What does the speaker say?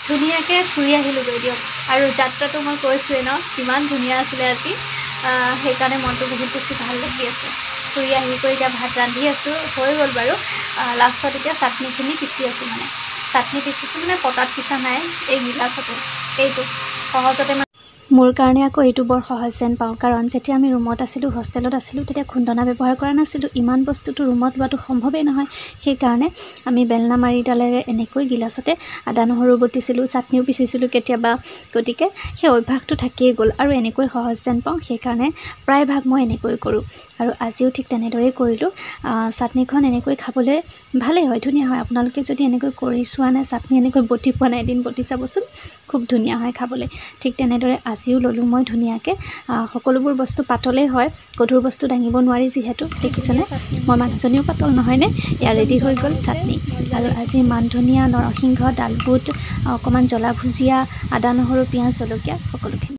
ধুনীয়াকৈ ফুৰি আহিলোগৈ দিয়ক। আৰু যাত্ৰাটো মই কৈছোঁৱে ন কিমান ধুনীয়া আছিলে আজি, সেইকাৰণে মনটো বহুত বেছি ভাল লাগি আছে। ফুৰি আহি কৰি এতিয়া ভাত ৰান্ধি আছোঁ, হৈ গ'ল বাৰু। লাষ্টত এতিয়া চাটনিখিনি পিচি আছোঁ, মানে চাটনি পিচিছোঁ মানে পটাত পিচা নাই, এই গিলাচতে, এইটো সহজতে মোৰ কাৰণে আকৌ এইটো বৰ সহজ যেন পাওঁ, কাৰণ যেতিয়া আমি ৰুমত আছিলোঁ, হোষ্টেলত আছিলোঁ, তেতিয়া খুন্দনা ব্যৱহাৰ কৰা নাছিলোঁ। ইমান বস্তুটো ৰুমত লোৱাটো সম্ভৱেই নহয়, সেইকাৰণে আমি বেলনা মাৰিডালেৰে এনেকৈ গিলাচতে আদা নহৰু বটিছিলোঁ, চাটনিও পিচিছিলোঁ কেতিয়াবা, গতিকে সেই অভ্যাসটো থাকিয়েই গ'ল আৰু এনেকৈ সহজ যেন পাওঁ, সেইকাৰণে প্ৰায়ভাগ মই এনেকৈ কৰোঁ। আৰু আজিও ঠিক তেনেদৰেই কৰিলোঁ। চাটনিখন এনেকৈ খাবলৈ ভালেই হয়, ধুনীয়া হয়। আপোনালোকে যদি এনেকৈ কৰি চোৱা নাই, চাটনি এনেকৈ বটি পোৱা নাই, এদিন বটি চাবচোন, খুব ধুনীয়া হয় খাবলৈ। ঠিক তেনেদৰে আজিও ল'লোঁ মই ধুনীয়াকৈ। সকলোবোৰ বস্তু পাতলেই হয়, গধুৰ বস্তু দাঙিব নোৱাৰি যিহেতু, দেখিছেনে? মই মানুহজনীও পাতল নহয়নে? এয়া ৰেডি হৈ গ'ল চাটনি। আৰু আজি মান ধনিয়া, নৰসিংহ, ডালবুট, অকণমান জ্বলা ভুজিয়া, আদা নহৰু পিঁয়াজ জলকীয়া সকলোখিনি